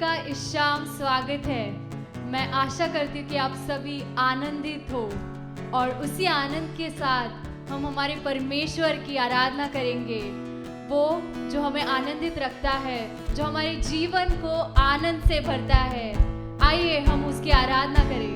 का इस शाम स्वागत है। मैं आशा करती हूँ कि आप सभी आनंदित हो और उसी आनंद के साथ हम हमारे परमेश्वर की आराधना करेंगे। वो जो हमें आनंदित रखता है, जो हमारे जीवन को आनंद से भरता है। आइए हम उसकी आराधना करें।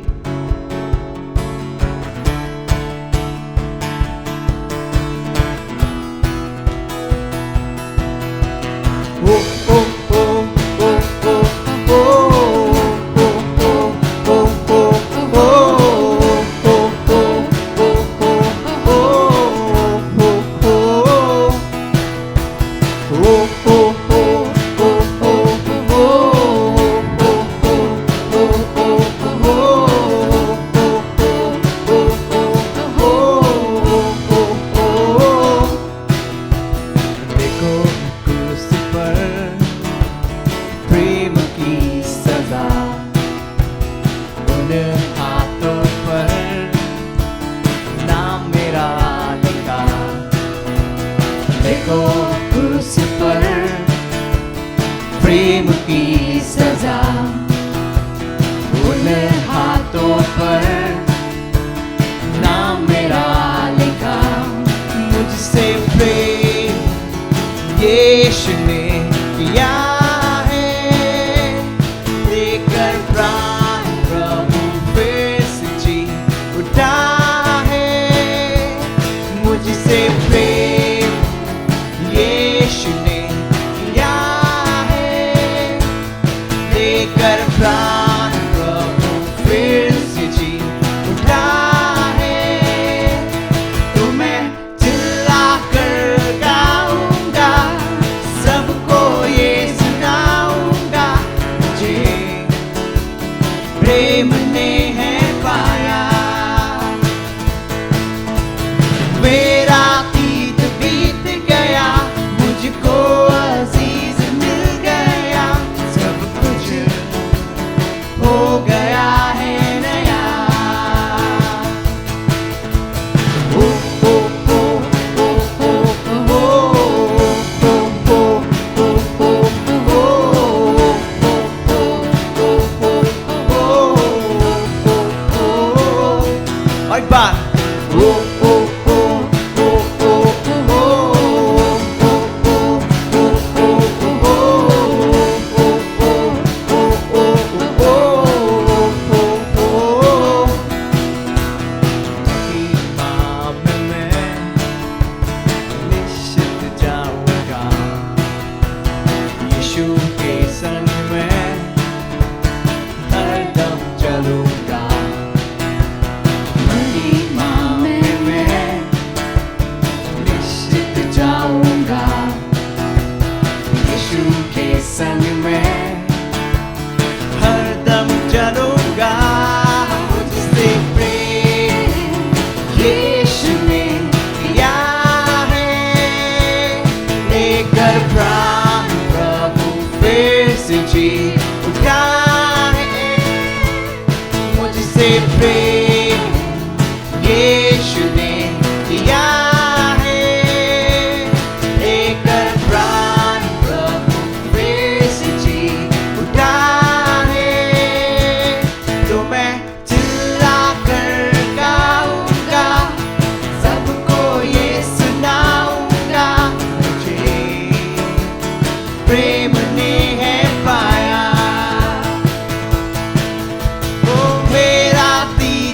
मेरा तीर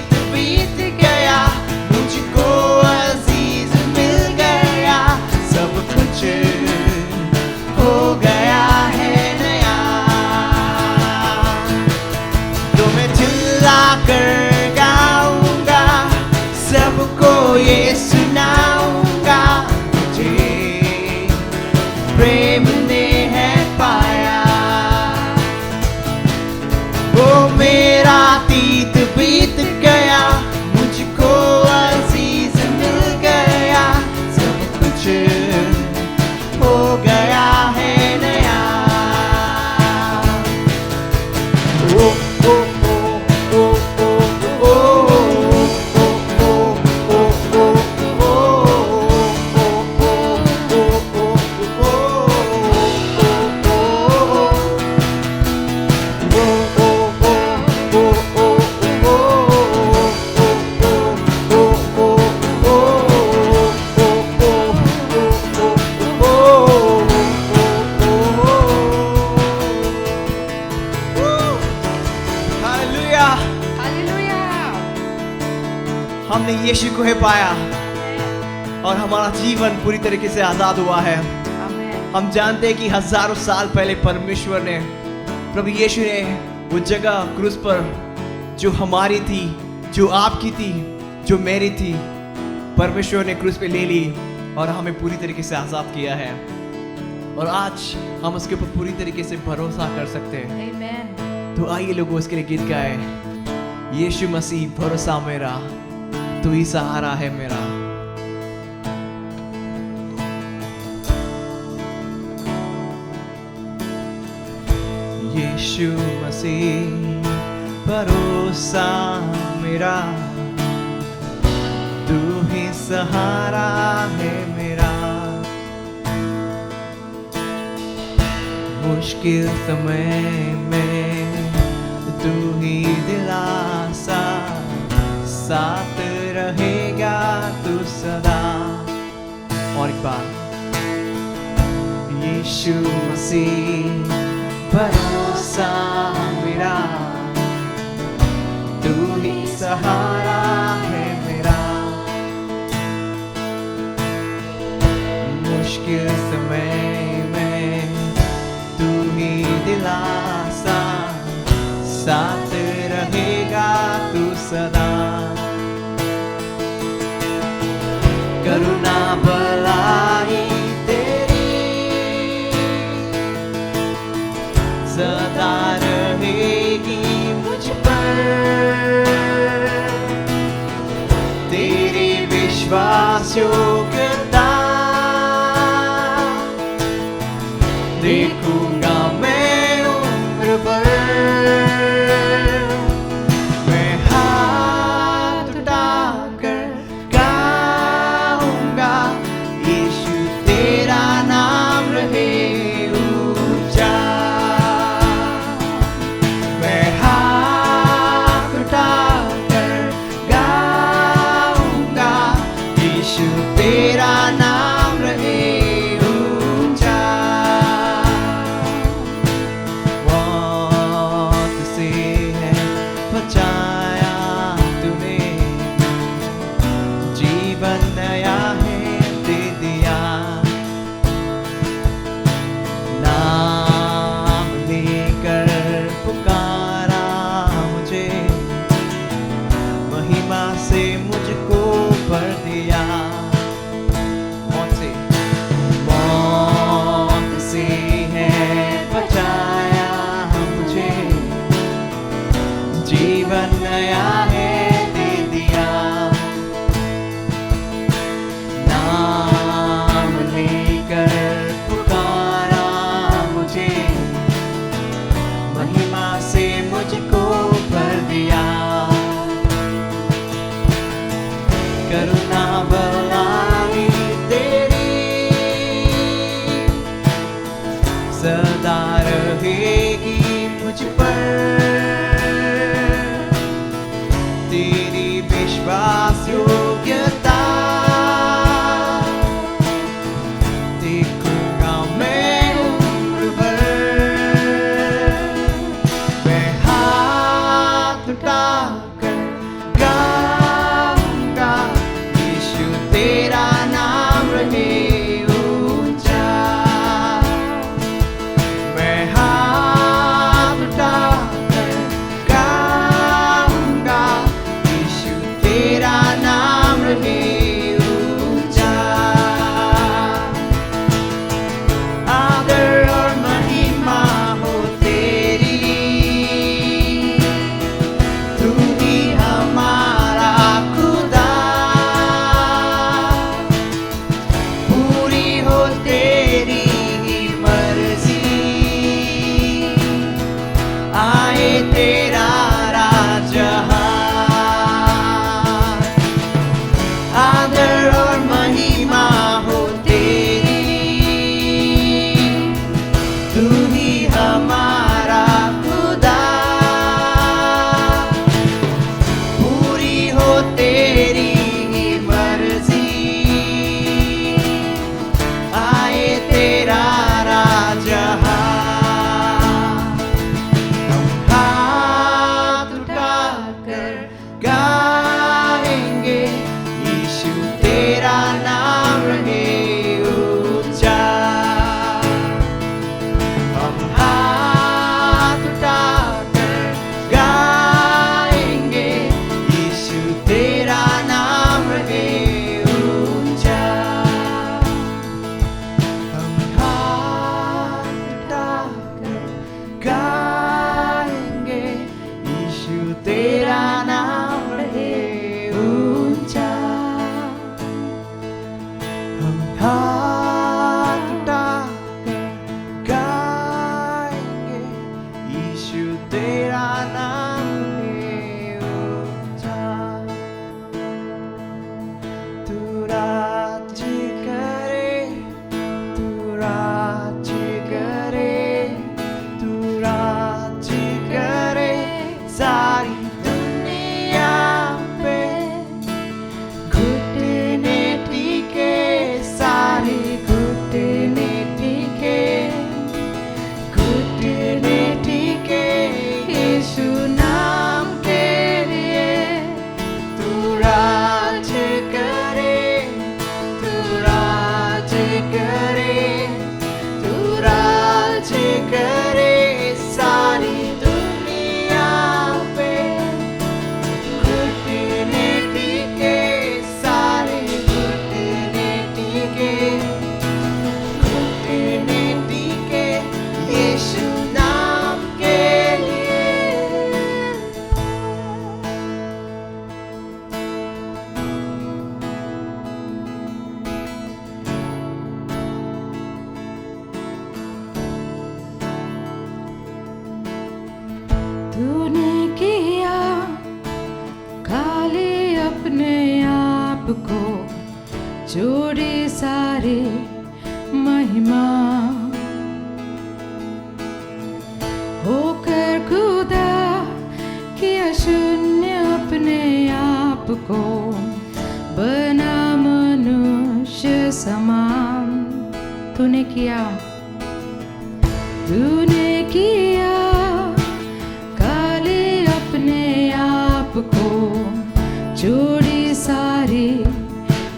हमने यीशु को ही पाया और हमारा जीवन पूरी तरीके से आजाद हुआ है। हम जानते हैं कि हजारों साल पहले परमेश्वर ने, प्रभु यीशु ने वो जगह क्रूस पर जो हमारी थी, जो आपकी थी, जो मेरी थी, परमेश्वर ने क्रूस पे ले ली और हमें पूरी तरीके से आजाद किया है। और आज हम उसके ऊपर पूरी तरीके से भरोसा कर सकते हैं। Amen. तो आइए लोगों उसके लिए गीत गाए। यीशु मसीह भरोसा मेरा, तू ही सहारा है मेरा। यीशु मसीह भरोसा मेरा, तू ही सहारा है मेरा। मुश्किल समय में तू ही दिलासा, साथ रहेगा तू सदा। और एक बार, यीशु मसीह भरोसा मेरा, तू ही सहारा है मेरा। मुश्किल समय में तू ही दिलासा, साथ रहेगा तू सदा। करुणा भलाई तेरी सदा रहेगी मुझ पर, तेरी विश्वास योग्यता देखूंगा मैं उम्र भर। मैं हाथ उठाकर गाऊंगा, यीशु तेरा नाम रहे ऊंचा। मैं हाथ उठाकर गाऊंगा, यीशु तेरा नाम रहे ऊंचा। मौत से है बचाया तूने, जीवन नया है दे दिया। नाम लेकर पुकारा मुझे, महिमा से मुझको भर दिया। मौत से है बचाया मुझे, जीवन नया है दे दिया। नाम लेकर पुकारा मुझे, महिमा से मुझको भर दिया। करुणा भलाई तेरी सदा रहेगी मुझ पर, तेरी विश्वास योग्यता देखूंगा मैं उम्र भर। मैं हाथ उठाकर गाऊंगा, यीशु तेरा नाम रहे ऊंचा। मैं हाथ उठाकर गाऊंगा, यीशु तेरा नाम रहे ऊंचा। आदर और महिमा हो तेरी, तू ही हमारा खुदा। पूरी हो तेरी ही मर्जी, आए तेरा राजहां। आदर और महिमा हो तेरी, तू ही हमारा खुदा। पूरी हो तेरी ही मर्जी, आए तेरा राजहां। हम हाथ उठाकर गाएंगे, अपने आप को छोड़े सारे महिमा होकर खुदा किया शून्य अपने आप को बना मनुष्य समान। तूने किया काले अपने आप को छोड़ी सारी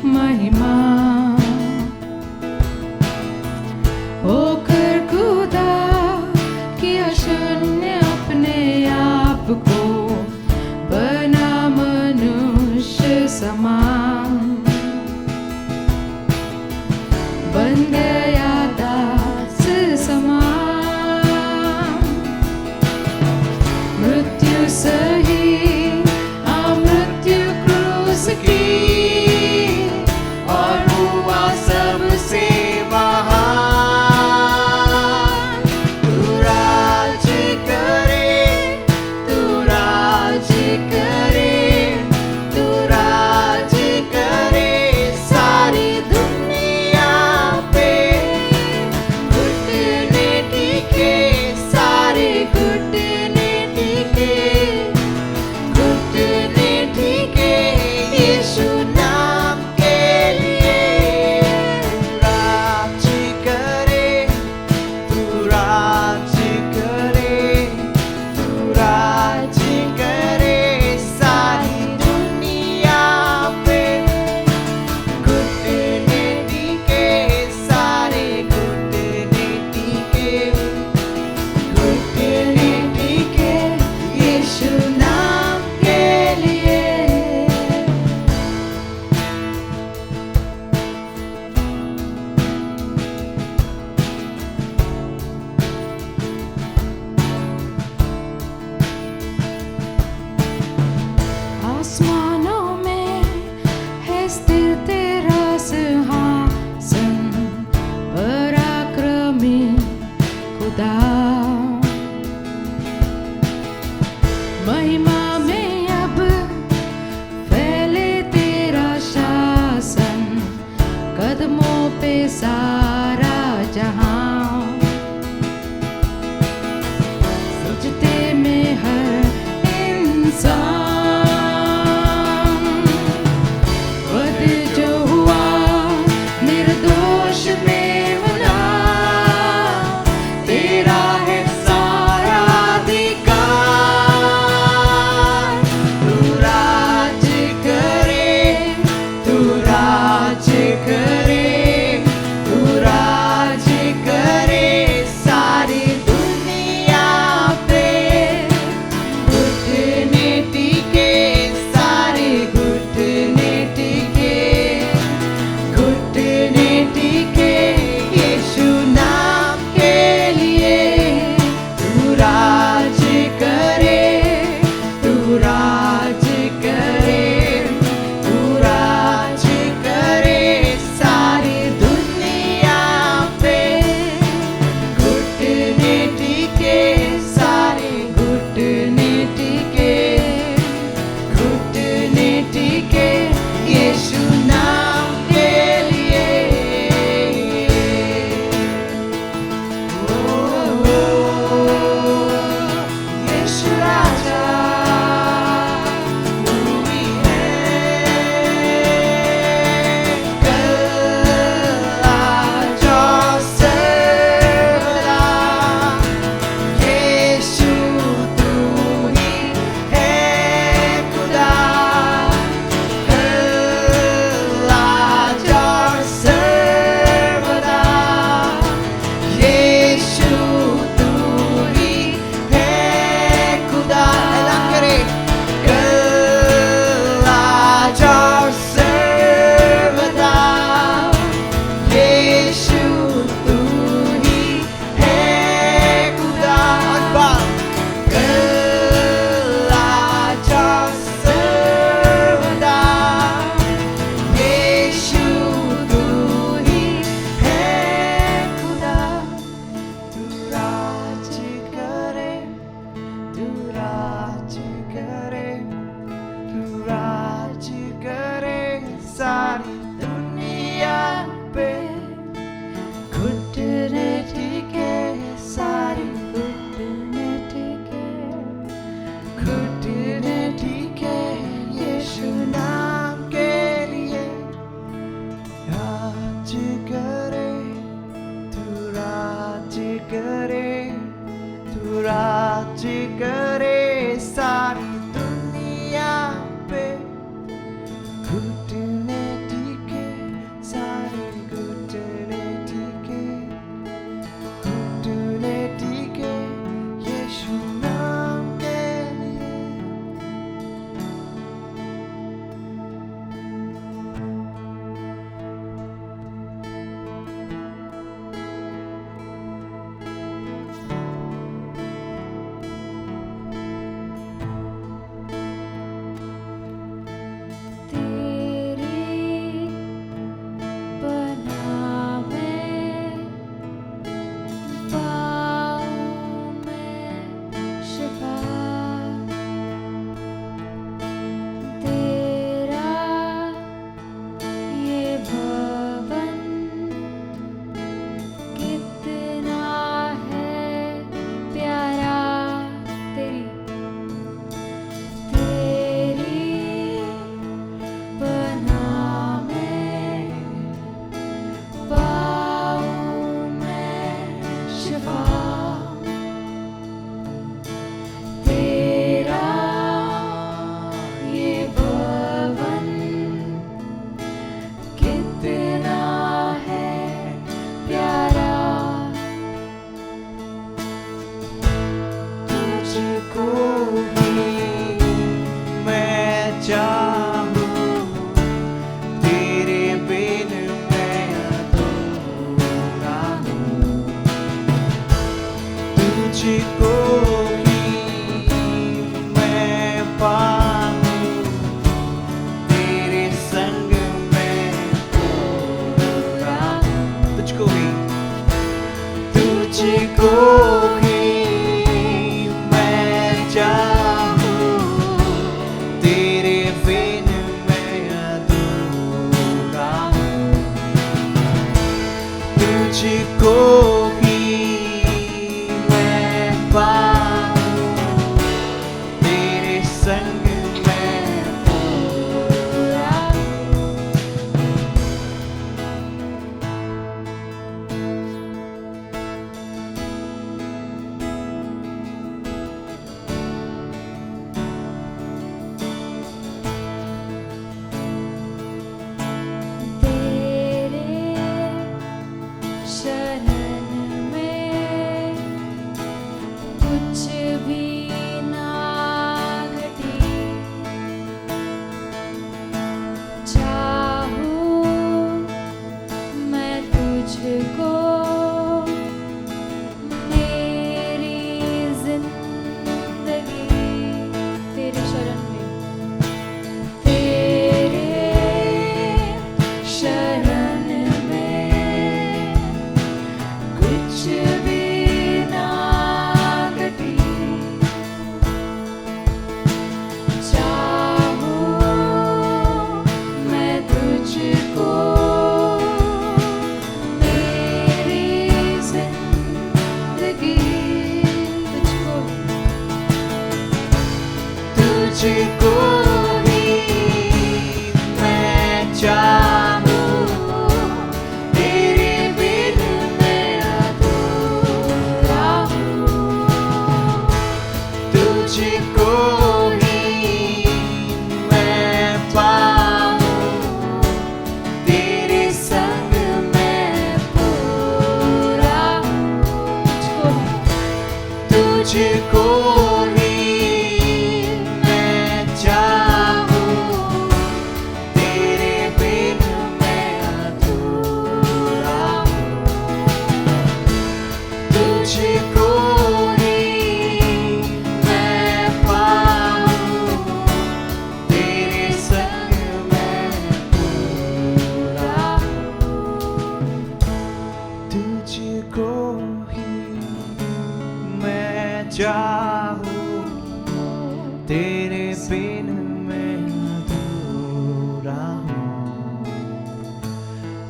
महिमा होकर खुदा किया शून्य अपने आप को बना मनुष्य समान। बन गया दास समान, मृत्यु सही मृत्यु क्रूस की और हुआ सबसे महान। तू राज करे, तू राज करे, तू राज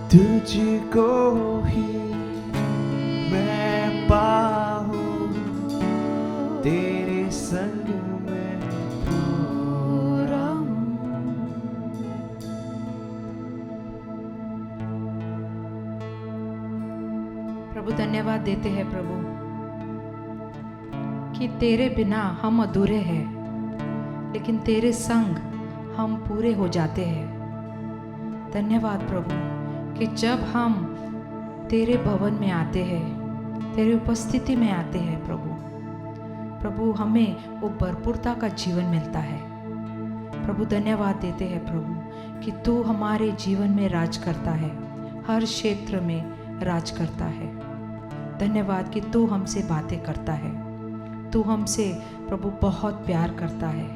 तुझको ही मैं पाऊं, तेरे संग में पूरा प्रभु धन्यवाद देते हैं प्रभु कि तेरे बिना हम अधूरे हैं, लेकिन तेरे संग हम पूरे हो जाते हैं। धन्यवाद प्रभु कि जब हम तेरे भवन में आते हैं, तेरी उपस्थिति में आते हैं प्रभु हमें वो भरपूरता का जीवन मिलता है। प्रभु धन्यवाद देते हैं प्रभु कि तू हमारे जीवन में राज करता है, हर क्षेत्र में राज करता है। धन्यवाद कि तू हमसे बातें करता है, तू हमसे प्रभु बहुत प्यार करता है।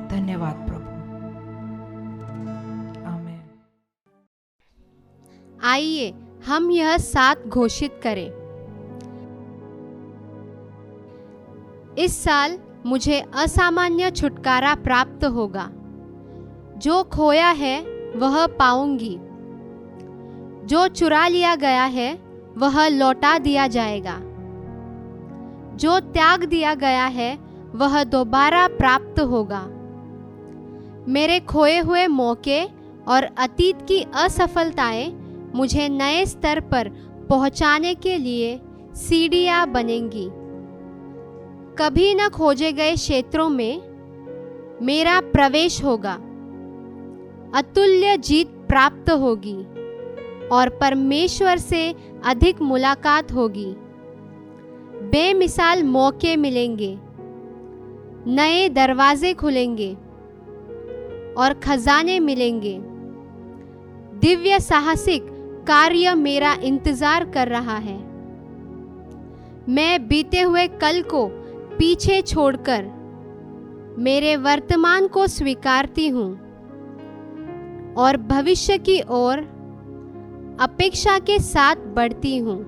धन्यवाद प्रभु, आमीन। आइए हम यह साथ घोषित करें, इस साल मुझे असामान्य छुटकारा प्राप्त होगा। जो खोया है वह पाऊंगी, जो चुरा लिया गया है वह लौटा दिया जाएगा, जो त्याग दिया गया है वह दोबारा प्राप्त होगा। मेरे खोए हुए मौके और अतीत की असफलताएं मुझे नए स्तर पर पहुंचाने के लिए सीढ़ियां बनेंगी। कभी न खोजे गए क्षेत्रों में मेरा प्रवेश होगा, अतुल्य जीत प्राप्त होगी और परमेश्वर से अधिक मुलाकात होगी। बेमिसाल मौके मिलेंगे, नए दरवाजे खुलेंगे और खजाने मिलेंगे। दिव्य साहसिक कार्य मेरा इंतजार कर रहा है। मैं बीते हुए कल को पीछे छोड़कर मेरे वर्तमान को स्वीकारती हूँ और भविष्य की ओर अपेक्षा के साथ बढ़ती हूँ।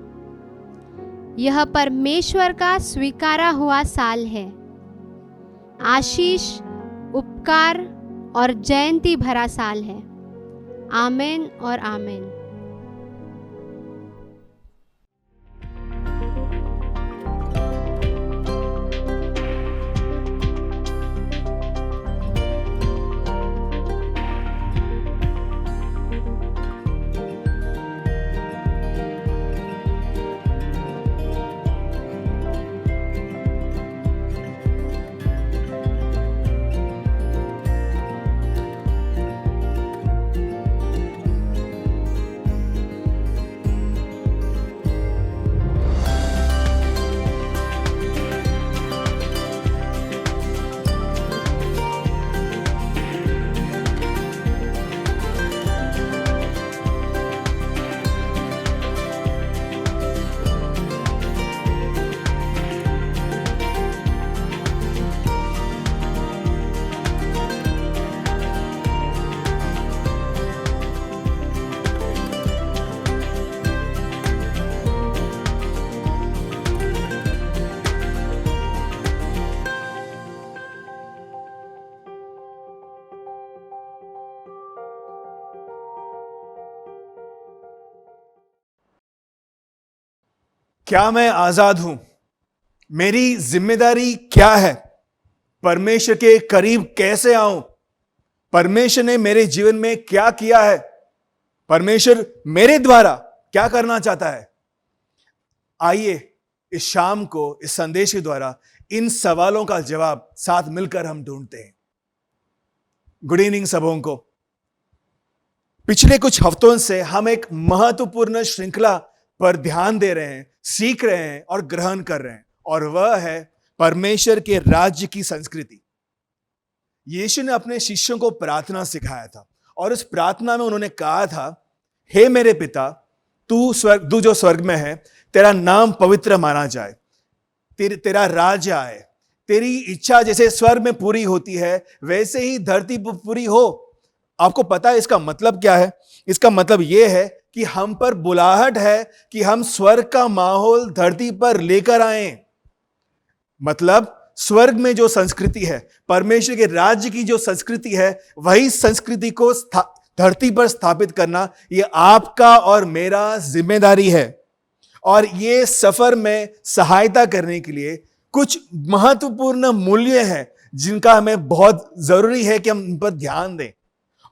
यह परमेश्वर का स्वीकारा हुआ साल है, आशीष, उपकार और जयंती भरा साल है। आमीन और आमीन। क्या मैं आजाद हूं? मेरी जिम्मेदारी क्या है? परमेश्वर के करीब कैसे आऊं? परमेश्वर ने मेरे जीवन में क्या किया है? परमेश्वर मेरे द्वारा क्या करना चाहता है? आइए इस शाम को इस संदेश के द्वारा इन सवालों का जवाब साथ मिलकर हम ढूंढते हैं। गुड इवनिंग सबों को। पिछले कुछ हफ्तों से हम एक महत्वपूर्ण श्रृंखला पर ध्यान दे रहे हैं, सीख रहे हैं और ग्रहण कर रहे हैं, और वह है परमेश्वर के राज्य की संस्कृति। यीशु ने अपने शिष्यों को प्रार्थना सिखाया था और उस प्रार्थना में उन्होंने कहा था, हे मेरे पिता, तू जो स्वर्ग में है, तेरा नाम पवित्र माना जाए, तेरा राज्य आए, तेरी इच्छा जैसे स्वर्ग में पूरी होती है वैसे ही धरती पर पूरी हो। आपको पता है इसका मतलब क्या है? इसका मतलब यह है कि हम पर बुलाहट है कि हम स्वर्ग का माहौल धरती पर लेकर आए। मतलब स्वर्ग में जो संस्कृति है, परमेश्वर के राज्य की जो संस्कृति है, वही संस्कृति को धरती पर स्थापित करना ये आपका और मेरा जिम्मेदारी है। और ये सफर में सहायता करने के लिए कुछ महत्वपूर्ण मूल्य हैं जिनका हमें बहुत जरूरी है कि हम इन पर ध्यान दें,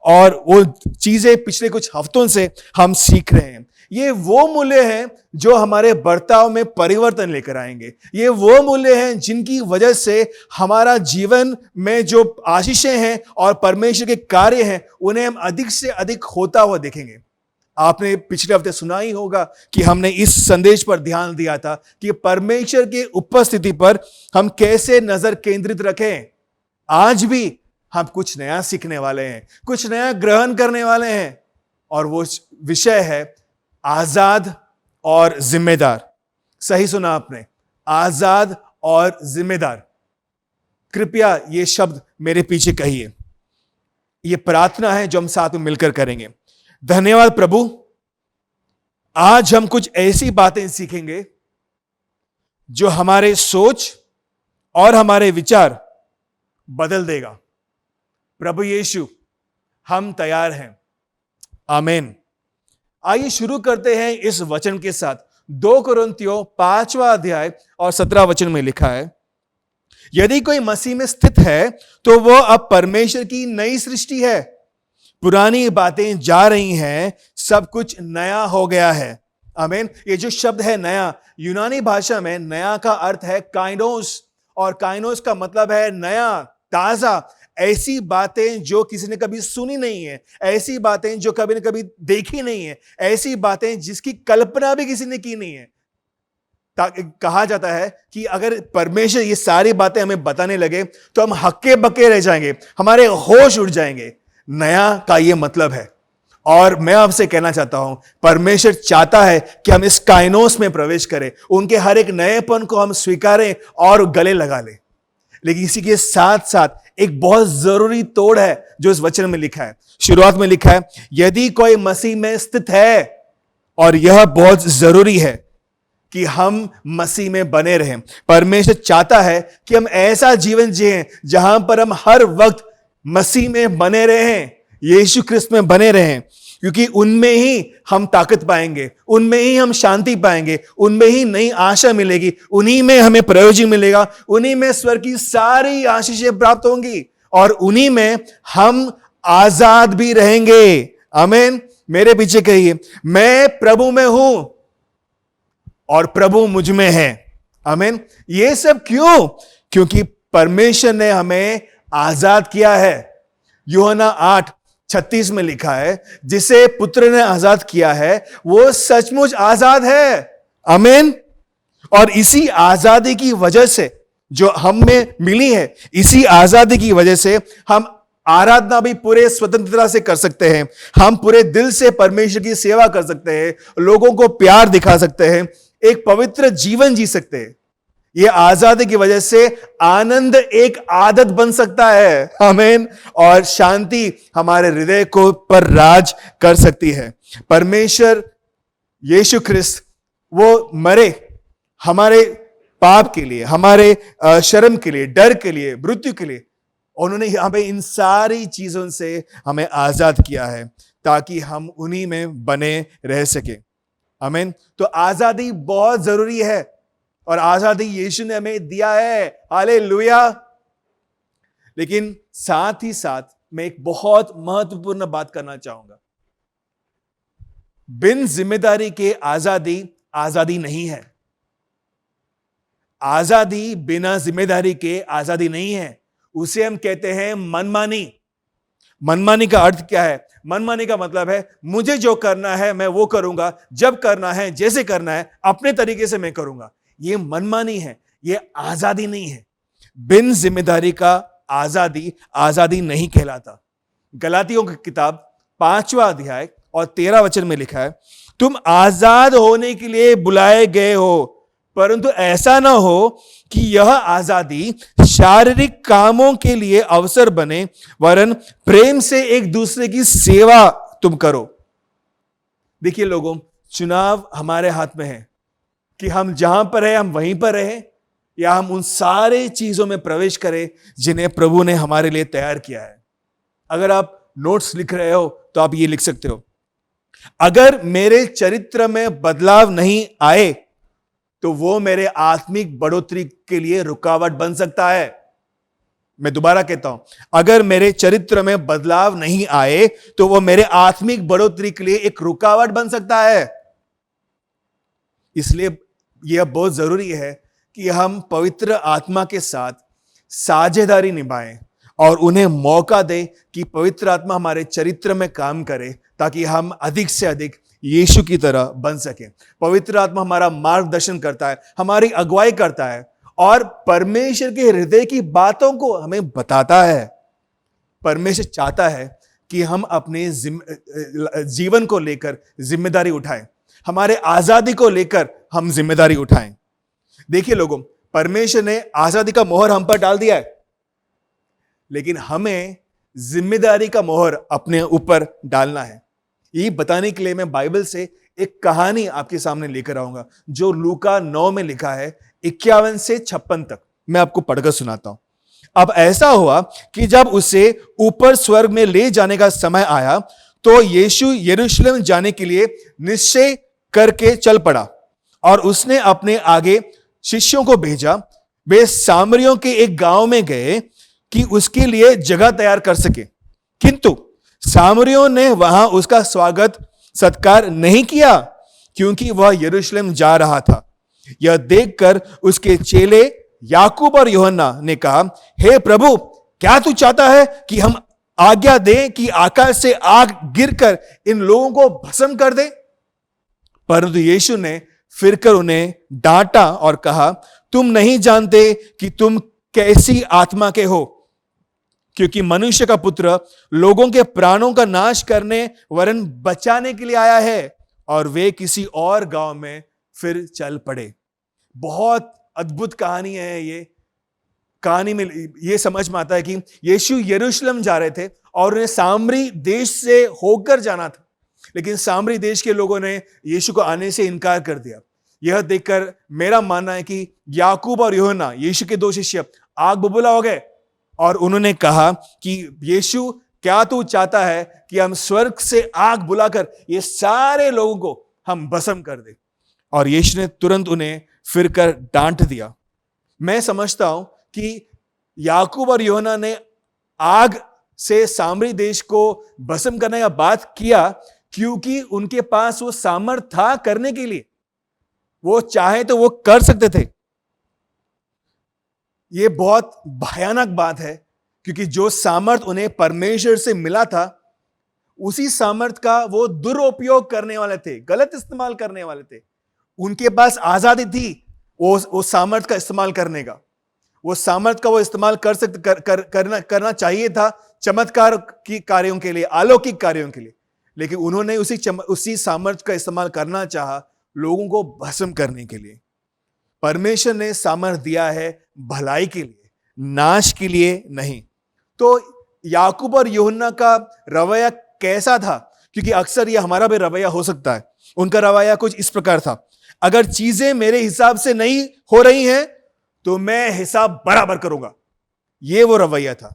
और वो चीजें पिछले कुछ हफ्तों से हम सीख रहे हैं। ये वो मूल्य हैं जो हमारे बर्ताव में परिवर्तन लेकर आएंगे। ये वो मूल्य हैं जिनकी वजह से हमारा जीवन में जो आशीषें हैं और परमेश्वर के कार्य हैं उन्हें हम अधिक से अधिक होता हुआ देखेंगे। आपने पिछले हफ्ते सुना ही होगा कि हमने इस संदेश पर ध्यान दिया था कि परमेश्वर की उपस्थिति पर हम कैसे नजर केंद्रित रखें। आज भी हम कुछ नया सीखने वाले हैं, कुछ नया ग्रहण करने वाले हैं, और वो विषय है आजाद और जिम्मेदार। सही सुना आपने, आजाद और जिम्मेदार। कृपया ये शब्द मेरे पीछे कहिए। ये प्रार्थना है जो हम साथ में मिलकर करेंगे। धन्यवाद प्रभु, आज हम कुछ ऐसी बातें सीखेंगे जो हमारे सोच और हमारे विचार बदल देगा। प्रभु यीशु, हम तैयार हैं। आमीन। आइए शुरू करते हैं इस वचन के साथ। 2 कुरिन्थियों 5वां अध्याय और 17 वचन में लिखा है, यदि कोई मसीह में स्थित है तो वो अब परमेश्वर की नई सृष्टि है, पुरानी बातें जा रही हैं, सब कुछ नया हो गया है। आमीन। ये जो शब्द है नया, यूनानी भाषा में नया का अर्थ है काइनोस, और काइनोस का मतलब है नया, ताजा। ऐसी बातें जो किसी ने कभी सुनी नहीं है, ऐसी बातें जो कभी न कभी देखी नहीं है, ऐसी बातें जिसकी कल्पना भी किसी ने की नहीं है। कहा जाता है कि अगर परमेश्वर ये सारी बातें हमें बताने लगे तो हम हक्के बक्के रह जाएंगे, हमारे होश उड़ जाएंगे। नया का ये मतलब है। और मैं आपसे कहना चाहता हूं, परमेश्वर चाहता है कि हम इस काइनोस में प्रवेश करें, उनके हर एक नएपन को हम स्वीकारें और गले लगा लें। लेकिन इसी के साथ साथ एक बहुत जरूरी तोड़ है जो इस वचन में लिखा है। शुरुआत में लिखा है, यदि कोई मसीह में स्थित है, और यह बहुत जरूरी है कि हम मसीह में बने रहें। परमेश्वर चाहता है कि हम ऐसा जीवन जिएं जहां पर हम हर वक्त मसीह में बने रहें, यीशु ख्रिस्त में बने रहें, क्योंकि उनमें ही हम ताकत पाएंगे, उनमें ही हम शांति पाएंगे, उनमें ही नई आशा मिलेगी, उन्हीं में हमें प्रयोजन मिलेगा, उन्हीं में स्वर्ग की सारी आशीषें प्राप्त होंगी, और उन्हीं में हम आजाद भी रहेंगे। आमीन। मेरे पीछे कहिए, मैं प्रभु में हूं और प्रभु मुझ में है। आमीन। ये सब क्यों? क्योंकि परमेश्वर ने हमें आजाद किया है। यूहन्ना 8:36 में लिखा है, जिसे पुत्र ने आजाद किया है वो सचमुच आजाद है। आमीन। और इसी आजादी की वजह से जो हमें मिली है, इसी आजादी की वजह से हम आराधना भी पूरे स्वतंत्रता से कर सकते हैं, हम पूरे दिल से परमेश्वर की सेवा कर सकते हैं, लोगों को प्यार दिखा सकते हैं, एक पवित्र जीवन जी सकते हैं। यह आजादी की वजह से आनंद एक आदत बन सकता है। आमीन। और शांति हमारे हृदय को पर राज कर सकती है। परमेश्वर यीशु ख्रिस्त वो मरे हमारे पाप के लिए, हमारे शर्म के लिए, डर के लिए, मृत्यु के लिए। उन्होंने हमें इन सारी चीजों से हमें आजाद किया है ताकि हम उन्हीं में बने रह सके। आमीन। तो आजादी बहुत जरूरी है, और आजादी यीशु ने हमें दिया है। हालेलुया। लेकिन साथ ही साथ मैं एक बहुत महत्वपूर्ण बात करना चाहूंगा। बिन जिम्मेदारी के आजादी आजादी नहीं है। आजादी बिना जिम्मेदारी के आजादी नहीं है। उसे हम कहते हैं मनमानी। मनमानी का अर्थ क्या है? मनमानी का मतलब है मुझे जो करना है मैं वो करूंगा, जब करना है, जैसे करना है, अपने तरीके से मैं करूंगा। ये मनमानी है, ये आजादी नहीं है। बिन जिम्मेदारी का आजादी आजादी नहीं कहलाता। गलातियों की किताब 5वां अध्याय और 13 वचन में लिखा है, तुम आजाद होने के लिए बुलाए गए हो, परंतु ऐसा ना हो कि यह आजादी शारीरिक कामों के लिए अवसर बने, वरन प्रेम से एक दूसरे की सेवा तुम करो। देखिए लोगों, चुनाव हमारे हाथ में है कि हम जहां पर है हम वहीं पर रहें, या हम उन सारे चीजों में प्रवेश करें जिन्हें प्रभु ने हमारे लिए तैयार किया है। अगर आप नोट्स लिख रहे हो तो आप ये लिख सकते हो, अगर मेरे चरित्र में बदलाव नहीं आए तो वो मेरे आत्मिक बढ़ोतरी के लिए रुकावट बन सकता है। मैं दोबारा कहता हूं, अगर मेरे चरित्र में बदलाव नहीं आए तो वो मेरे आत्मिक बढ़ोतरी के लिए एक रुकावट बन सकता है। इसलिए यह बहुत जरूरी है कि हम पवित्र आत्मा के साथ साझेदारी निभाएं और उन्हें मौका दें कि पवित्र आत्मा हमारे चरित्र में काम करे, ताकि हम अधिक से अधिक यीशु की तरह बन सके। पवित्र आत्मा हमारा मार्गदर्शन करता है, हमारी अगुवाई करता है और परमेश्वर के हृदय की बातों को हमें बताता है। परमेश्वर चाहता है कि हम अपने जीवन को लेकर जिम्मेदारी उठाएं, हमारे आजादी को लेकर हम जिम्मेदारी उठाएं। देखिए लोगों, परमेश्वर ने आजादी का मोहर हम पर डाल दिया है, लेकिन हमें जिम्मेदारी का मोहर अपने ऊपर डालना है। ये बताने के लिए मैं बाइबल से एक कहानी आपके सामने लेकर आऊंगा, जो लूका 9 में लिखा है 51 से 56 तक। मैं आपको पढ़कर सुनाता हूं। अब ऐसा हुआ कि जब उसे ऊपर स्वर्ग में ले जाने का समय आया तो यीशु यरूशलेम जाने के लिए निश्चय करके चल पड़ा और उसने अपने आगे शिष्यों को भेजा। वे सामरियों के एक गांव में गए कि उसके लिए जगह तैयार कर सके, किंतु सामरियों ने वहां उसका स्वागत सत्कार नहीं किया, क्योंकि वह यरूशलेम जा रहा था। यह देखकर उसके चेले याकूब और यूहन्ना ने कहा, हे प्रभु, क्या तू चाहता है कि हम आज्ञा दें कि आकाश से आग गिरकर इन लोगों को भस्म कर दे? परंतु यीशु ने फिरकर उन्हें डांटा और कहा, तुम नहीं जानते कि तुम कैसी आत्मा के हो, क्योंकि मनुष्य का पुत्र लोगों के प्राणों का नाश करने वरन बचाने के लिए आया है। और वे किसी और गांव में फिर चल पड़े। बहुत अद्भुत कहानी है ये। कहानी में ये समझ में आता है कि यीशु यरूशलेम जा रहे थे और उन्हें सामरी देश से होकर जाना था, लेकिन सामरी देश के लोगों ने यीशु को आने से इनकार कर दिया। यह देखकर मेरा मानना है कि याकूब और यूहन्ना, यीशु के 2 शिष्य, आग बबूला हो गए और उन्होंने कहा कि यीशु, क्या तू चाहता है कि हम स्वर्ग से आग बुलाकर ये सारे लोगों को हम भस्म कर दे? और यीशु ने तुरंत उन्हें फिरकर डांट दिया। मैं समझता हूं कि याकूब और यूहन्ना ने आग से सामरी देश को भस्म करने का बात किया क्योंकि उनके पास वो सामर्थ था करने के लिए। वो चाहे तो वो कर सकते थे। ये बहुत भयानक बात है, क्योंकि जो सामर्थ उन्हें परमेश्वर से मिला था, उसी सामर्थ का वो दुरुपयोग करने वाले थे, गलत इस्तेमाल करने वाले थे। उनके पास आजादी थी वो सामर्थ का इस्तेमाल करने का। वो सामर्थ का वो इस्तेमाल करना चाहिए था चमत्कार की कार्यों के लिए, अलौकिक कार्यों के लिए, लेकिन उन्होंने उसी सामर्थ का इस्तेमाल करना चाहा लोगों को भस्म करने के लिए। परमेश्वर ने सामर्थ दिया है भलाई के लिए, नाश के लिए नहीं। तो याकूब और यूहन्ना का रवैया कैसा था? क्योंकि अक्सर यह हमारा भी रवैया हो सकता है। उनका रवैया कुछ इस प्रकार था, अगर चीजें मेरे हिसाब से नहीं हो रही हैं तो मैं हिसाब बराबर करूंगा। यह वो रवैया था।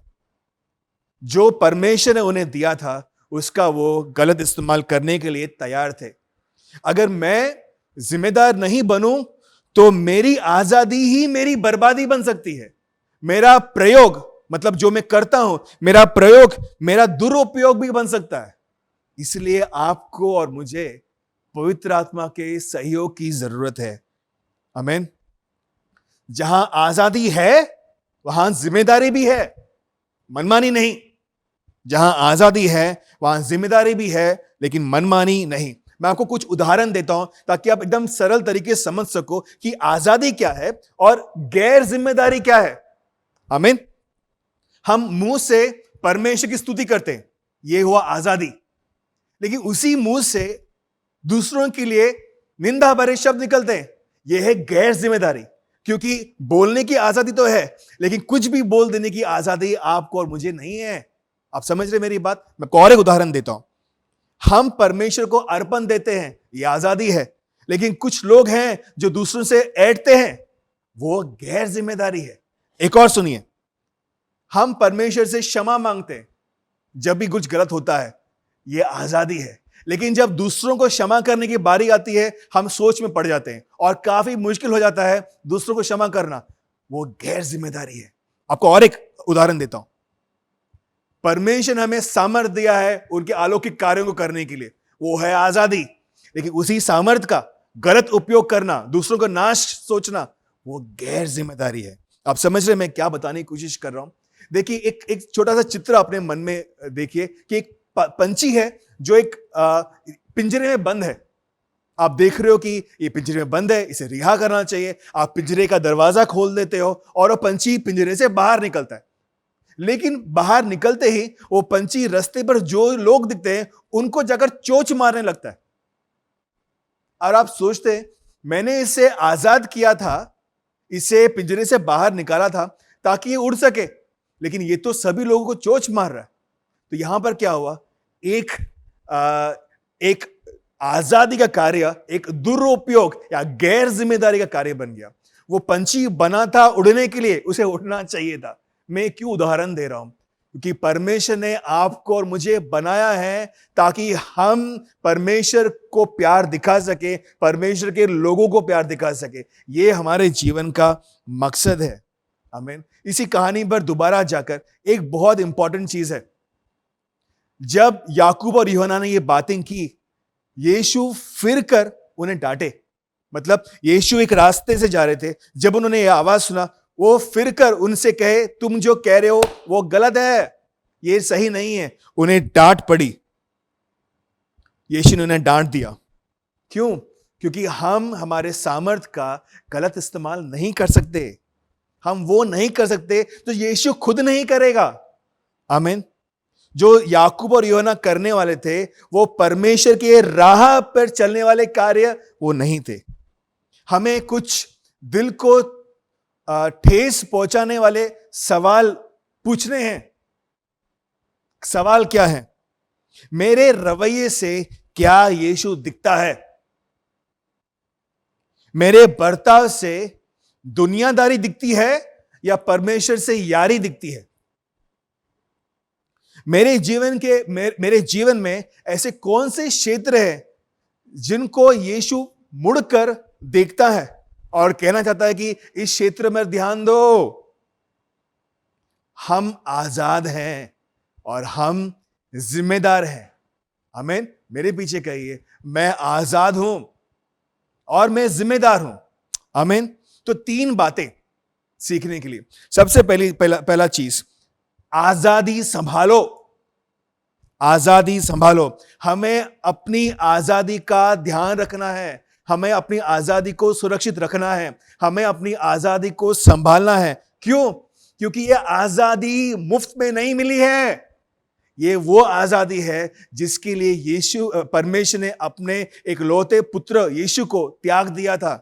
जो परमेश्वर ने उन्हें दिया था उसका वो गलत इस्तेमाल करने के लिए तैयार थे। अगर मैं जिम्मेदार नहीं बनूं तो मेरी आजादी ही मेरी बर्बादी बन सकती है। मेरा प्रयोग, मतलब जो मैं करता हूं, मेरा प्रयोग मेरा दुरुपयोग भी बन सकता है। इसलिए आपको और मुझे पवित्र आत्मा के सहयोग की जरूरत है। आमीन। जहां आजादी है वहां जिम्मेदारी भी है, मनमानी नहीं। जहां आजादी है वहां जिम्मेदारी भी है, लेकिन मनमानी नहीं। मैं आपको कुछ उदाहरण देता हूं ताकि आप एकदम सरल तरीके से समझ सको कि आजादी क्या है और गैर जिम्मेदारी क्या है। आमीन। हम मुंह से परमेश्वर की स्तुति करते हैं, यह हुआ आजादी, लेकिन उसी मुंह से दूसरों के लिए निंदा भरे शब्द निकलते हैं, यह है गैर जिम्मेदारी। क्योंकि बोलने की आजादी तो है, लेकिन कुछ भी बोल देने की आजादी आपको और मुझे नहीं है। आप समझ रहे मेरी बात? मैं और एक उदाहरण देता हूं। हम परमेश्वर को अर्पण देते हैं, यह आजादी है, लेकिन कुछ लोग हैं जो दूसरों से ऐंठते हैं, वो गैर जिम्मेदारी है। एक और सुनिए, हम परमेश्वर से क्षमा मांगते हैं, जब भी कुछ गलत होता है, ये आजादी है। लेकिन जब दूसरों को क्षमा करने की बारी आती है, हम सोच में पड़ जाते हैं और काफी मुश्किल हो जाता है दूसरों को क्षमा करना। वो गैर जिम्मेदारी है। आपको और एक उदाहरण देता हूं। परमेश्वर ने हमें सामर्थ दिया है उनके अलौकिक कार्यों को करने के लिए, वो है आजादी। लेकिन उसी सामर्थ का गलत उपयोग करना, दूसरों का नाश सोचना, वो गैर जिम्मेदारी है। आप समझ रहे मैं क्या बताने की कोशिश कर रहा हूं? देखिए, एक छोटा सा चित्र अपने मन में देखिए कि एक पंछी है जो एक पिंजरे में बंद है। आप देख रहे हो कि ये पिंजरे में बंद है, इसे रिहा करना चाहिए। आप पिंजरे का दरवाजा खोल देते हो और वो पंछी पिंजरे से बाहर निकलता है। लेकिन बाहर निकलते ही वो पंछी रास्ते पर जो लोग दिखते हैं उनको जाकर चोंच मारने लगता है। और आप सोचते हैं, मैंने इसे आजाद किया था, इसे पिंजरे से बाहर निकाला था ताकि ये उड़ सके, लेकिन ये तो सभी लोगों को चोंच मार रहा है। तो यहां पर क्या हुआ? एक आजादी का कार्य एक दुरुपयोग या गैर जिम्मेदारी का कार्य बन गया। वो पंछी बना था उड़ने के लिए, उसे उड़ना चाहिए था। मैं क्यों उदाहरण दे रहा हूं? क्योंकि परमेश्वर ने आपको और मुझे बनाया है ताकि हम परमेश्वर को प्यार दिखा सके, परमेश्वर के लोगों को प्यार दिखा सके। ये हमारे जीवन का मकसद है। आमीन। इसी कहानी पर दोबारा जाकर एक बहुत इंपॉर्टेंट चीज है। जब याकूब और यूहन्ना ने ये बातें की, यीशु फिर कर उन्हें डांटे। मतलब यीशु एक रास्ते से जा रहे थे, जब उन्होंने ये आवाज सुना, वो फिर कर उनसे कहे, तुम जो कह रहे हो वो गलत है, ये सही नहीं है। उन्हें डांट पड़ी। यीशु ने उन्हें डांट दिया। क्यों? क्योंकि हम हमारे सामर्थ का गलत इस्तेमाल नहीं कर सकते। हम वो नहीं कर सकते तो यीशु खुद नहीं करेगा। आमीन। जो याकूब और यूहन्ना करने वाले थे, वो परमेश्वर के राह पर चलने वाले कार्य वो नहीं थे। हमें कुछ दिल को ठेस पहुंचाने वाले सवाल पूछने हैं। सवाल क्या है? मेरे रवैये से क्या यीशु दिखता है? मेरे बर्ताव से दुनियादारी दिखती है या परमेश्वर से यारी दिखती है? मेरे जीवन में ऐसे कौन से क्षेत्र हैं जिनको यीशु मुड़कर देखता है और कहना चाहता है कि इस क्षेत्र में ध्यान दो? हम आजाद हैं और हम जिम्मेदार हैं। आमीन। मेरे पीछे कहिए, मैं आजाद हूं और मैं जिम्मेदार हूं। आमीन। तो 3 बातें सीखने के लिए। सबसे पहला चीज, आजादी संभालो। आजादी संभालो। हमें अपनी आजादी का ध्यान रखना है। हमें अपनी आजादी को सुरक्षित रखना है। हमें अपनी आजादी को संभालना है। क्यों? क्योंकि यह आजादी मुफ्त में नहीं मिली है। ये वो आजादी है जिसके लिए परमेश्वर ने अपने इकलौते पुत्र यीशु को त्याग दिया था।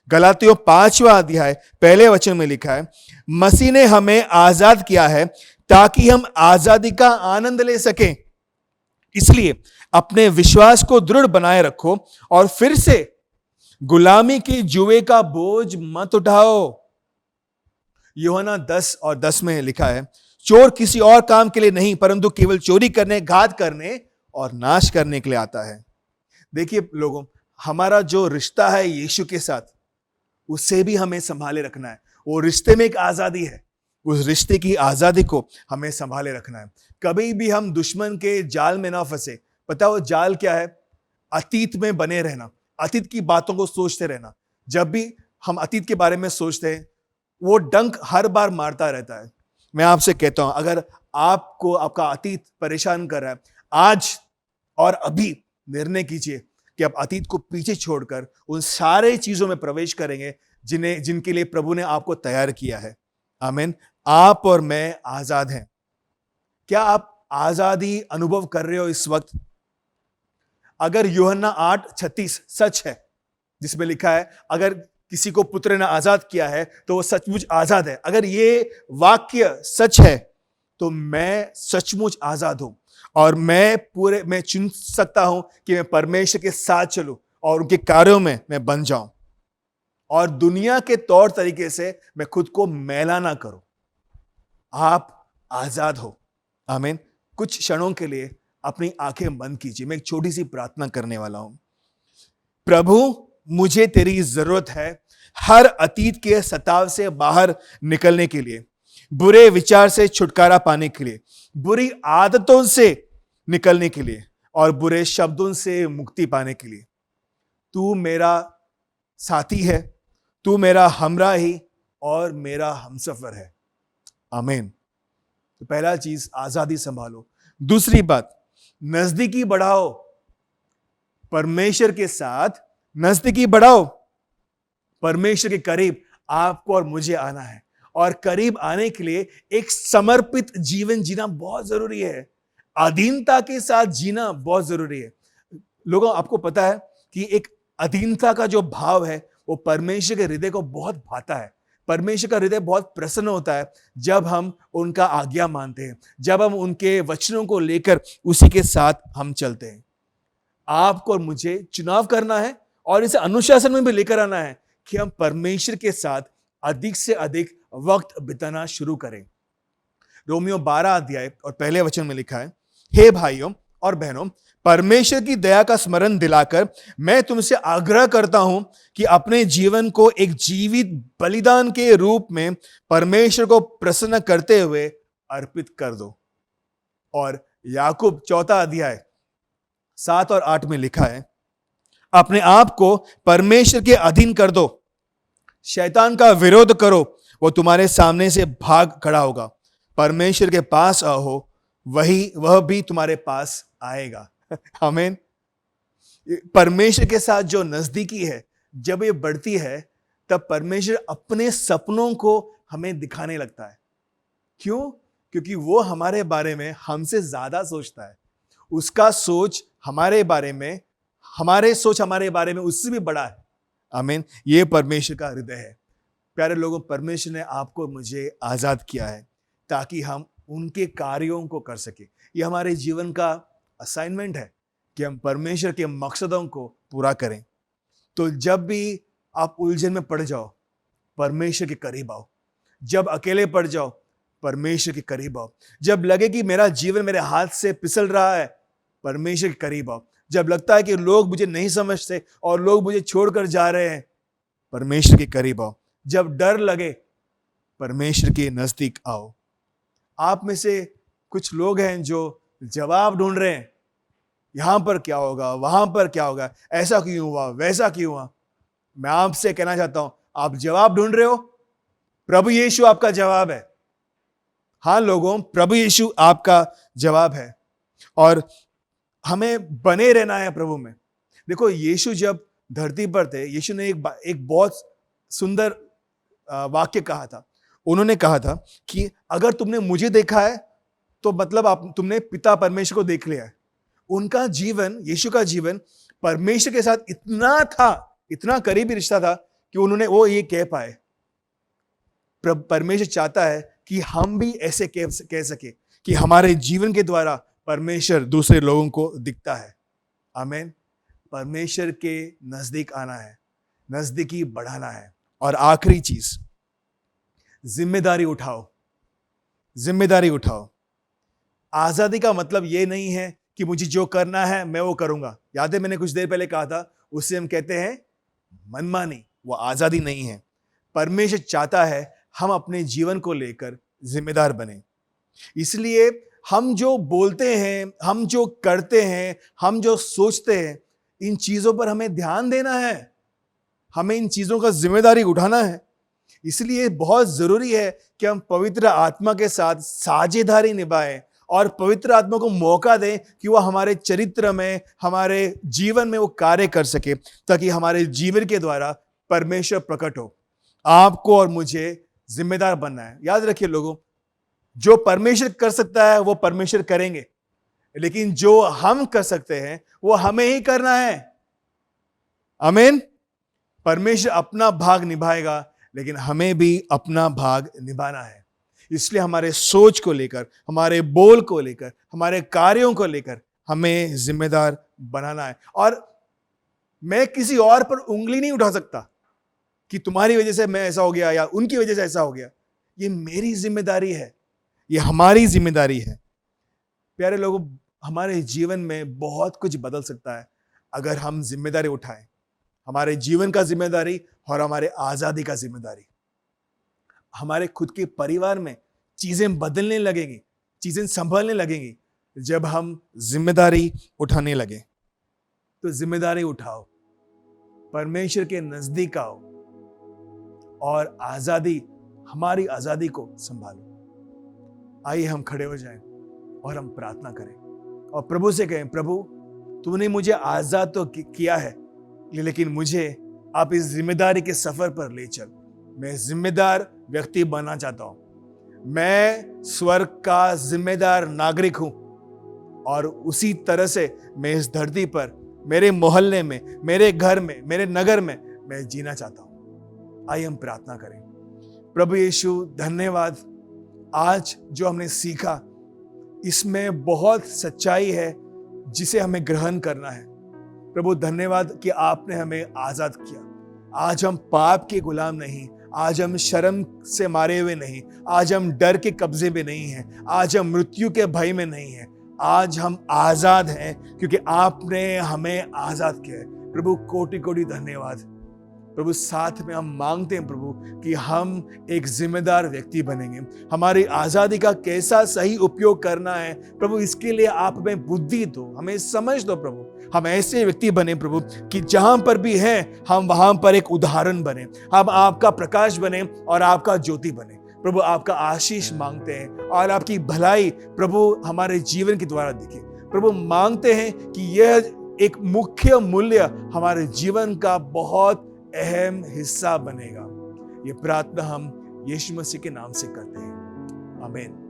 गलातियों 5वां अध्याय पहले वचन में लिखा है, मसीह ने हमें आजाद किया है ताकि हम आजादी का आनंद ले सकें। इसलिए अपने विश्वास को दृढ़ बनाए रखो और फिर से गुलामी के जुए का बोझ मत उठाओ। यूहन्ना 10 और 10 में लिखा है, चोर किसी और काम के लिए नहीं परंतु केवल चोरी करने, घात करने और नाश करने के लिए आता है। देखिए लोगों, हमारा जो रिश्ता है यीशु के साथ, उससे भी हमें संभाले रखना है। वो रिश्ते में एक आजादी है, उस रिश्ते की आजादी को हमें संभाले रखना है। कभी भी हम दुश्मन के जाल में ना फंसे। पता वो जाल क्या है? अतीत में बने रहना, अतीत की बातों को सोचते रहना। जब भी हम अतीत के बारे में सोचते हैं, वो डंक हर बार मारता रहता है। मैं आपसे कहता हूं, अगर आपको आपका अतीत परेशान कर रहा है, आज और अभी निर्णय कीजिए कि आप अतीत को पीछे छोड़कर उन सारे चीजों में प्रवेश करेंगे जिनके लिए प्रभु ने आपको तैयार किया है। आमीन। आप और मैं आजाद हैं। क्या आप आजादी अनुभव कर रहे हो इस वक्त? अगर यूहन्ना 8:36 सच है, जिसमें लिखा है अगर किसी को पुत्र ने आजाद किया है तो वो सचमुच आजाद है, अगर ये वाक्य सच है तो मैं सचमुच आजाद हूं और मैं चुन सकता हूं कि मैं परमेश्वर के साथ चलूं और उनके कार्यों में मैं बन जाऊं और दुनिया के तौर तरीके से मैं खुद को मैला ना करूं। आप आजाद हो। आमीन। कुछ क्षणों के लिए अपनी आंखें बंद कीजिए। मैं एक छोटी सी प्रार्थना करने वाला हूं। प्रभु, मुझे तेरी जरूरत है हर अतीत के सताव से बाहर निकलने के लिए, बुरे विचार से छुटकारा पाने के लिए, बुरी आदतों से निकलने के लिए और बुरे शब्दों से मुक्ति पाने के लिए। तू मेरा साथी है, तू मेरा हमराही और मेरा हमसफर है। आमीन। तो पहला चीज, आजादी संभालो। दूसरी बात, नजदीकी बढ़ाओ। परमेश्वर के साथ नजदीकी बढ़ाओ। परमेश्वर के करीब आपको और मुझे आना है, और करीब आने के लिए एक समर्पित जीवन जीना बहुत जरूरी है। अधीनता के साथ जीना बहुत जरूरी है। लोगों, आपको पता है कि एक अधीनता का जो भाव है वो परमेश्वर के हृदय को बहुत भाता है। परमेश्वर का हृदय बहुत प्रसन्न होता है जब हम उनका आज्ञा मानते हैं, जब हम उनके वचनों को लेकर उसी के साथ हम चलते हैं। आपको और मुझे चुनाव करना है और इसे अनुशासन में भी लेकर आना है कि हम परमेश्वर के साथ अधिक से अधिक वक्त बिताना शुरू करें। रोमियो 12 अध्याय और पहले वचन में लिखा है, हे भाइयों और बहनों, परमेश्वर की दया का स्मरण दिलाकर मैं तुमसे आग्रह करता हूं कि अपने जीवन को एक जीवित बलिदान के रूप में परमेश्वर को प्रसन्न करते हुए अर्पित कर दो। और याकूब 4 अध्याय 7 और 8 में लिखा है, अपने आप को परमेश्वर के अधीन कर दो, शैतान का विरोध करो, वो तुम्हारे सामने से भाग खड़ा होगा। परमेश्वर के पास आओ, वह भी तुम्हारे पास आएगा। आमीन। परमेश्वर के साथ जो नजदीकी है, जब ये बढ़ती है, तब परमेश्वर अपने सपनों को हमें दिखाने लगता है। क्यों? क्योंकि वो हमारे बारे में हमसे ज्यादा सोचता है। उसका सोच हमारे बारे में, हमारे सोच हमारे बारे में उससे भी बड़ा है। आमीन। ये परमेश्वर का हृदय है। प्यारे लोगों, परमेश्वर ने आपको और मुझे आजाद किया है ताकि हम उनके कार्यों को कर सके। ये हमारे जीवन का असाइनमेंट है कि हम परमेश्वर के मकसदों को पूरा करें। तो जब भी आप उलझन में पड़ जाओ, परमेश्वर के करीब आओ। जब अकेले पड़ जाओ, परमेश्वर के करीब आओ। जब लगे कि मेरा जीवन मेरे हाथ से फिसल रहा है, परमेश्वर के करीब आओ। जब लगता है कि लोग मुझे नहीं समझते और लोग मुझे छोड़कर जा रहे हैं, परमेश्वर के करीब आओ। जब डर लगे, परमेश्वर के नजदीक आओ। आप में से कुछ लोग हैं जो जवाब ढूंढ रहे हैं, यहां पर क्या होगा, वहां पर क्या होगा, ऐसा क्यों हुआ, वैसा क्यों हुआ। मैं आपसे कहना चाहता हूं, आप जवाब ढूंढ रहे हो, प्रभु यीशु आपका जवाब है। हाँ लोगों, प्रभु यीशु आपका जवाब है और हमें बने रहना है प्रभु में। देखो, यीशु जब धरती पर थे, यीशु ने एक बहुत सुंदर वाक्य कहा था। उन्होंने कहा था कि अगर तुमने मुझे देखा है तो मतलब तुमने पिता परमेश्वर को देख लिया है। उनका जीवन, यीशु का जीवन परमेश्वर के साथ इतना था, इतना करीबी रिश्ता था कि वो ये कह पाए। परमेश्वर चाहता है कि हम भी ऐसे कह सके कि हमारे जीवन के द्वारा परमेश्वर दूसरे लोगों को दिखता है। आमीन। परमेश्वर के नजदीक आना है, नजदीकी बढ़ाना है। और आखिरी चीज, जिम्मेदारी उठाओ। जिम्मेदारी उठाओ। आजादी का मतलब ये नहीं है कि मुझे जो करना है मैं वो करूंगा। याद है मैंने कुछ देर पहले कहा था, उससे हम कहते हैं मनमानी। वो आजादी नहीं है। परमेश्वर चाहता है हम अपने जीवन को लेकर जिम्मेदार बने। इसलिए हम जो बोलते हैं, हम जो करते हैं, हम जो सोचते हैं, इन चीजों पर हमें ध्यान देना है। हमें इन चीजों का जिम्मेदारी उठाना है। इसलिए बहुत जरूरी है कि हम पवित्र आत्मा के साथ साझेदारी निभाएं और पवित्र आत्मा को मौका दें कि वह हमारे चरित्र में, हमारे जीवन में वो कार्य कर सके, ताकि हमारे जीवन के द्वारा परमेश्वर प्रकट हो। आपको और मुझे जिम्मेदार बनना है। याद रखिए लोगों, जो परमेश्वर कर सकता है वो परमेश्वर करेंगे, लेकिन जो हम कर सकते हैं वो हमें ही करना है। आमीन। परमेश्वर अपना भाग निभाएगा, लेकिन हमें भी अपना भाग निभाना है। इसलिए हमारे सोच को लेकर, हमारे बोल को लेकर, हमारे कार्यों को लेकर हमें जिम्मेदार बनाना है। और मैं किसी और पर उंगली नहीं उठा सकता कि तुम्हारी वजह से मैं ऐसा हो गया या उनकी वजह से ऐसा हो गया। ये मेरी जिम्मेदारी है, ये हमारी जिम्मेदारी है। प्यारे लोगों, हमारे जीवन में बहुत कुछ बदल सकता है अगर हम जिम्मेदारी उठाएं। हमारे जीवन का जिम्मेदारी और हमारे आजादी का जिम्मेदारी। हमारे खुद के परिवार में चीजें बदलने लगेंगी, चीजें संभलने लगेंगी जब हम जिम्मेदारी उठाने लगे। तो जिम्मेदारी उठाओ, परमेश्वर के नजदीक आओ और आजादी, हमारी आजादी को संभालो। आइए हम खड़े हो जाएं और हम प्रार्थना करें और प्रभु से कहें, प्रभु तूने मुझे आजाद तो किया है, लेकिन मुझे आप इस जिम्मेदारी के सफर पर ले चल। मैं जिम्मेदार व्यक्ति बनना चाहता हूं। मैं स्वर्ग का जिम्मेदार नागरिक हूं और उसी तरह से मैं इस धरती पर, मेरे मोहल्ले में, मेरे घर में, मेरे नगर में मैं जीना चाहता हूं। आइए हम प्रार्थना करें। प्रभु यीशु, धन्यवाद। आज जो हमने सीखा इसमें बहुत सच्चाई है जिसे हमें ग्रहण करना है। प्रभु धन्यवाद कि आपने हमें आजाद किया। आज हम पाप के गुलाम नहीं, आज हम शर्म से मारे हुए नहीं, आज हम डर के कब्जे में नहीं हैं, आज हम मृत्यु के भय में नहीं हैं। आज हम आजाद हैं क्योंकि आपने हमें आजाद किया है। प्रभु कोटि कोटि धन्यवाद। प्रभु साथ में हम मांगते हैं प्रभु कि हम एक जिम्मेदार व्यक्ति बनेंगे। हमारी आजादी का कैसा सही उपयोग करना है प्रभु, इसके लिए आप हमें बुद्धि दो, हमें समझ दो प्रभु। हम ऐसे व्यक्ति बने प्रभु कि जहां पर भी हैं हम वहां पर एक उदाहरण बने, हम आपका प्रकाश बने और आपका ज्योति बने। प्रभु आपका आशीष मांगते हैं और आपकी भलाई प्रभु हमारे जीवन के द्वारा दिखे। प्रभु मांगते हैं कि यह एक मुख्य मूल्य हमारे जीवन का बहुत अहम हिस्सा बनेगा। ये प्रार्थना हम यीशु मसीह के नाम से करते हैं। आमीन।